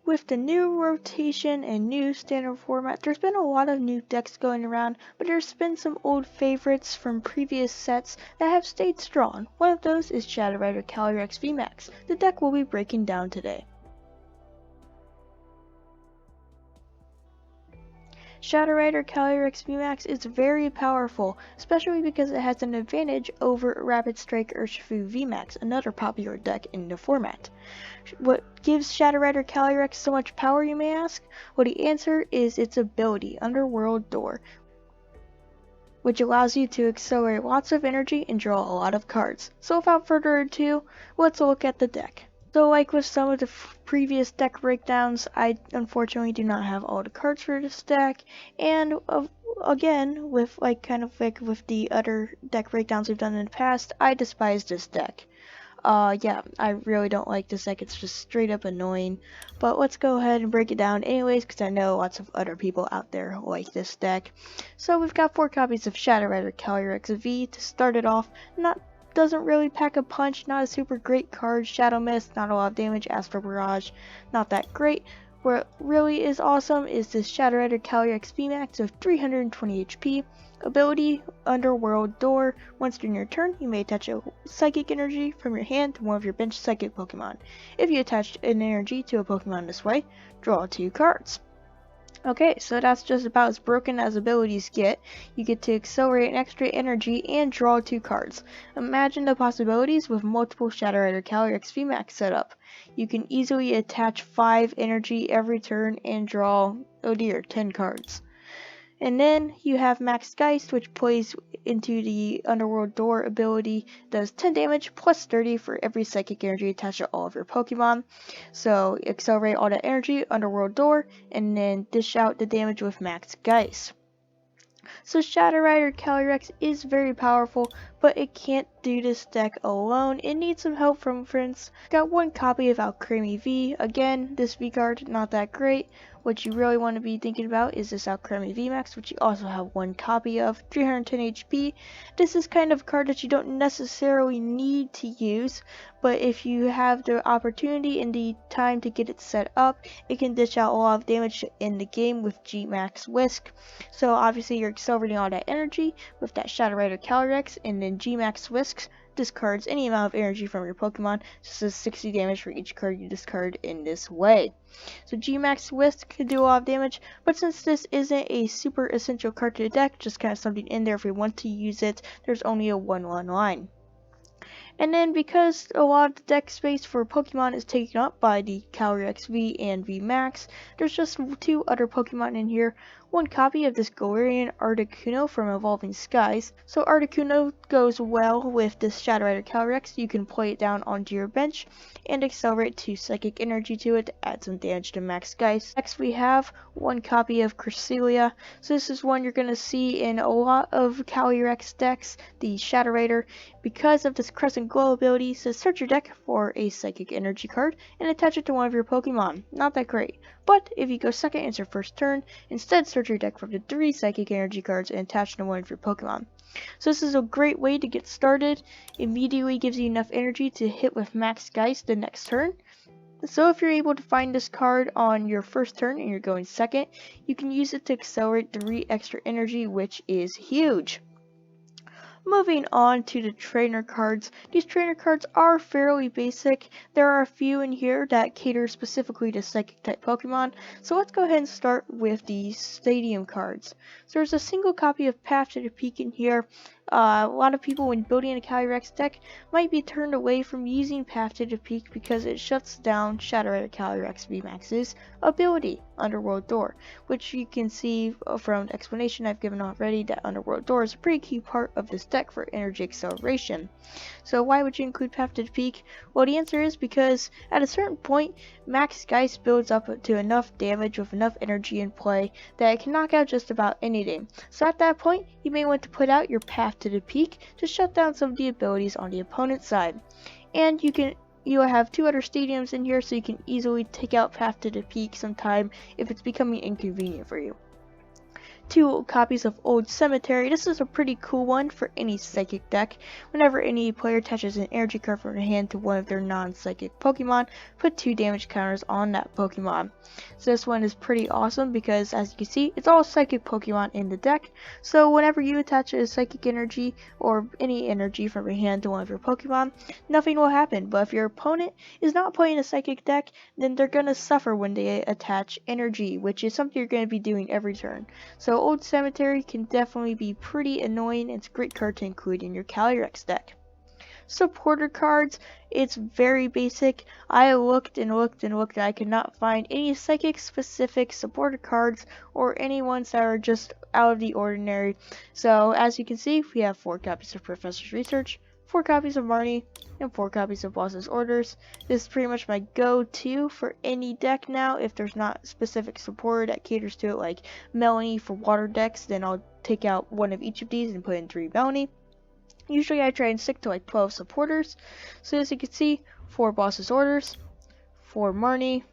With the new rotation and new standard format, there's been a lot of new decks going around, but there's been some old favorites from previous sets that have stayed strong. One of those is Shadow Rider Calyrex Vmax, the deck we'll be breaking down today. Shadow Rider Calyrex Vmax is very powerful, especially because it has an advantage over Rapid Strike Urshifu Vmax, another popular deck in the format. What gives Shadow Rider Calyrex so much power, you may ask? Well, the answer is its ability, Underworld Door, which allows you to accelerate lots of energy and draw a lot of cards. So without further ado, let's look at the deck. So like with some of the previous deck breakdowns, I unfortunately do not have all the cards for this deck, and again, with with the other deck breakdowns we've done in the past, I despise this deck. Yeah, I really don't like this deck, it's just straight up annoying, but let's go ahead and break it down anyways, because I know lots of other people out there like this deck. So we've got 4 copies of Shadow Rider Calyrex V to start it off. Doesn't really pack a punch, not a super great card. Shadow Mist, not a lot of damage. Astral Barrage, not that great. What really is awesome is this Shadow Rider Calyrex Vmax of 320 HP. Ability, Underworld Door. Once during your turn, you may attach a psychic energy from your hand to one of your bench psychic Pokemon. If you attach an energy to a Pokemon this way, draw 2 cards. Okay, so that's just about as broken as abilities get. You get to accelerate an extra energy and draw 2 cards. Imagine the possibilities with multiple Shadow Rider Calyrex Vmax setup. You can easily attach 5 energy every turn and draw, oh dear, 10 cards. And then you have Max Geist, which plays into the Underworld Door ability, does 10 damage plus 30 for every psychic energy attached to all of your Pokemon. So accelerate all that energy, Underworld Door, and then dish out the damage with Max Geist. So Shadow Rider Calyrex is very powerful, but it can't do this deck alone. It needs some help from friends. Got 1 copy of Alcremie V. Again, this V card, not that great. What you really want to be thinking about is this Alcremie Vmax, which you also have 1 copy of, 310 HP. This is kind of a card that you don't necessarily need to use, but if you have the opportunity and the time to get it set up, it can dish out a lot of damage in the game with Vmax Whisk. So obviously you're accelerating all that energy with that Shadow Rider Calyrex, and then Vmax Whisk discards any amount of energy from your Pokemon. This is 60 damage for each card you discard in this way. So Vmax Whisk can do a lot of damage, but since this isn't a super essential card to the deck, just kind of something in there if we want to use it, there's only a 1/1 line. And then because a lot of the deck space for Pokemon is taken up by the Calyrex V and Vmax, there's just 2 other Pokemon in here. 1 copy of this Galarian Articuno from Evolving Skies. So Articuno goes well with this Shadow Rider Calyrex. You can play it down onto your bench and accelerate 2 psychic energy to it to add some damage to Max Geist. Next we have 1 copy of Cresselia. So this is one you're going to see in a lot of Calyrex decks, the Shadow Rider. Because of this Crescent Glow ability, says search your deck for a psychic energy card and attach it to one of your Pokemon. Not that great. But if you go second, it's your first turn. Instead, search your deck for the 3 psychic energy cards and attach them to one of your Pokemon. So this is a great way to get started. Immediately gives you enough energy to hit with Max Geist the next turn. So if you're able to find this card on your first turn and you're going second, you can use it to accelerate 3 extra energy, which is huge. Moving on to the trainer cards. These trainer cards are fairly basic. There are a few in here that cater specifically to psychic type Pokemon. So let's go ahead and start with the stadium cards. So there's a single copy of Path to the Peak in here. A lot of people when building a Calyrex deck might be turned away from using Path to the Peak because it shuts down Shadow Rider Calyrex Vmax's ability, Underworld Door, which you can see from the explanation I've given already that Underworld Door is a pretty key part of this deck for energy acceleration. So why would you include Path to the Peak? Well, the answer is because at a certain point, Max Geist builds up to enough damage with enough energy in play that it can knock out just about anything. So at that point, you may want to put out your Path to the Peak to shut down some of the abilities on the opponent's side. And you have 2 other stadiums in here, so you can easily take out Path to the Peak sometime if it's becoming inconvenient for you. 2 copies of Old Cemetery. This is a pretty cool one for any psychic deck. Whenever any player attaches an energy card from their hand to one of their non-psychic Pokemon, put 2 damage counters on that Pokemon. So this one is pretty awesome because, as you can see, it's all psychic Pokemon in the deck. So whenever you attach a psychic energy or any energy from your hand to one of your Pokemon, nothing will happen. But if your opponent is not playing a psychic deck, then they're going to suffer when they attach energy, which is something you're going to be doing every turn. So Old Cemetery can definitely be pretty annoying. It's a great card to include in your Calyrex deck. Supporter cards, it's very basic. I looked and looked and looked and I could not find any psychic specific supporter cards or any ones that are just out of the ordinary. So as you can see, we have 4 copies of Professor's Research, 4 copies of Marnie, and 4 copies of Boss's Orders. This is pretty much my go-to for any deck now. If there's not specific supporter that caters to it, like Melanie for water decks, then I'll take out one of each of these and put in 3 Melanie. Usually I try and stick to like 12 supporters. So as you can see, 4 Boss's Orders, 4 Marnie,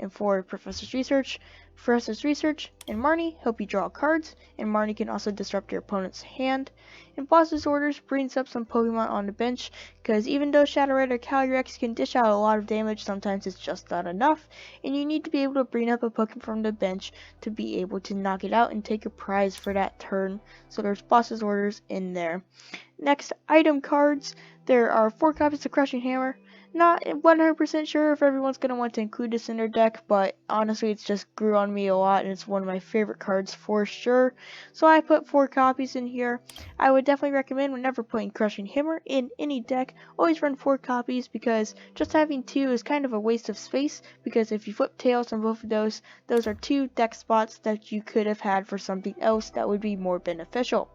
and 4 Professor's Research. Professor's Research and Marnie help you draw cards, and Marnie can also disrupt your opponent's hand. And Boss's Orders brings up some Pokemon on the bench, because even though Shadow Rider Calyrex can dish out a lot of damage, sometimes it's just not enough, and you need to be able to bring up a Pokemon from the bench to be able to knock it out and take a prize for that turn. So there's Boss's Orders in there. Next, item cards. There are 4 copies of Crushing Hammer. Not 100% sure if everyone's going to want to include this in their deck, but honestly it's just grew on me a lot and it's one of my favorite cards for sure. So I put 4 copies in here. I would definitely recommend whenever playing Crushing Hammer in any deck, always run 4 copies, because just having 2 is kind of a waste of space, because if you flip tails on both of those are 2 deck spots that you could have had for something else that would be more beneficial.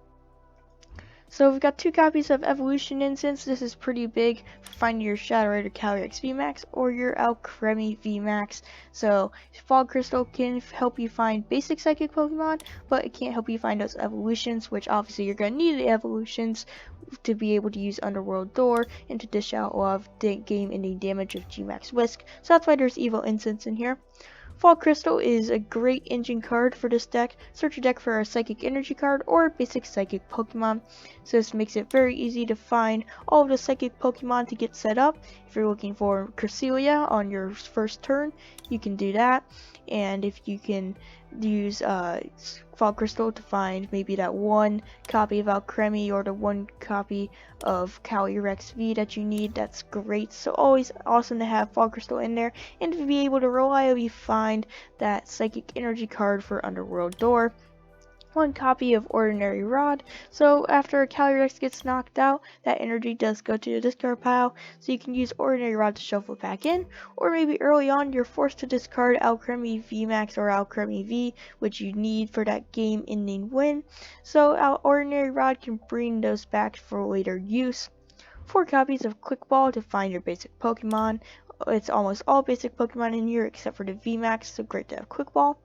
So we've got 2 copies of Evolution Incense. This is pretty big for finding your Shadow Rider Calyrex Vmax or your alcremie Vmax. So Fog Crystal can help you find basic psychic Pokemon, but it can't help you find those evolutions, which obviously you're going to need the evolutions to be able to use Underworld Door and to dish out a lot of game-ending damage of Gmax Whisk. So that's why there's Evil Incense in here. Fog Crystal is a great engine card for this deck. Search your deck for a Psychic Energy card or a basic Psychic Pokemon. So this makes it very easy to find all of the Psychic Pokemon to get set up. If you're looking for Cresselia on your first turn, you can do that. And if you can use Fog Crystal to find maybe that 1 copy of Alcremie or the 1 copy of Calyrex V that you need, that's great. So always awesome to have Fog Crystal in there and to be able to reliably find that Psychic Energy card for Underworld Door. 1 copy of Ordinary Rod. So after Calyrex gets knocked out, that energy does go to the discard pile, so you can use Ordinary Rod to shuffle it back in, or maybe early on you're forced to discard Alcremie Vmax or Alcremie V, which you need for that game-ending win. So our Ordinary Rod can bring those back for later use. 4 copies of Quick Ball to find your basic Pokemon. It's almost all basic Pokemon in here except for the Vmax, so great to have Quick Ball.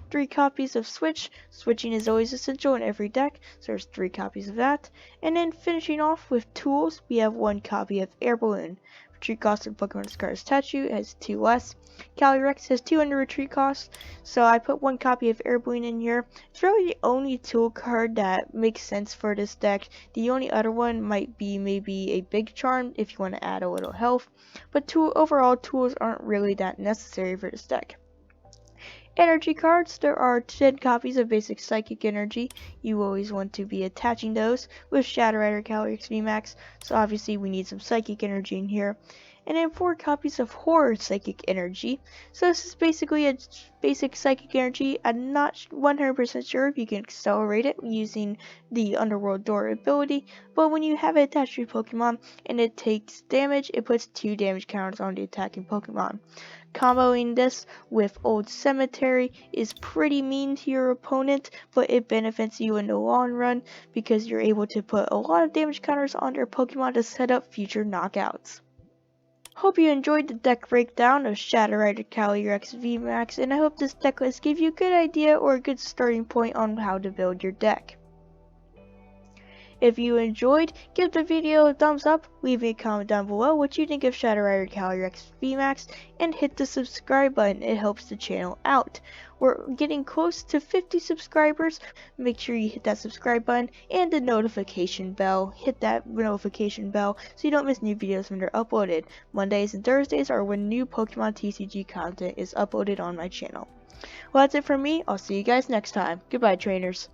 3 copies of Switch. Switching is always essential in every deck, so there's 3 copies of that. And then finishing off with tools, we have 1 copy of Air Balloon. Retreat cost of Pokemon discard statue, it has 2 less. Calyrex has 2 under retreat cost, so I put 1 copy of Air Balloon in here. It's really the only tool card that makes sense for this deck. The only other one might be maybe a Big Charm if you want to add a little health, but overall tools aren't really that necessary for this deck. Energy cards, there are 10 copies of basic Psychic Energy. You always want to be attaching those with Shadow Rider Calyrex Vmax, so obviously we need some Psychic Energy in here. And then 4 copies of Horror Psychic Energy. So this is basically a basic Psychic Energy. I'm not 100% sure if you can accelerate it using the Underworld Door ability, but when you have it attached to your Pokemon and it takes damage, it puts 2 damage counters on the attacking Pokemon. Comboing this with Old Cemetery is pretty mean to your opponent, but it benefits you in the long run because you're able to put a lot of damage counters on their Pokemon to set up future knockouts. Hope you enjoyed the deck breakdown of Shadow Rider Calyrex Vmax, and I hope this deck list gave you a good idea or a good starting point on how to build your deck. If you enjoyed, give the video a thumbs up, leave me a comment down below what you think of Shadow Rider Calyrex Vmax, and hit the subscribe button. It helps the channel out. We're getting close to 50 subscribers. Make sure you hit that subscribe button and the notification bell. Hit that notification bell so you don't miss new videos when they're uploaded. Mondays and Thursdays are when new Pokemon TCG content is uploaded on my channel. Well, that's it from me. I'll see you guys next time. Goodbye, trainers.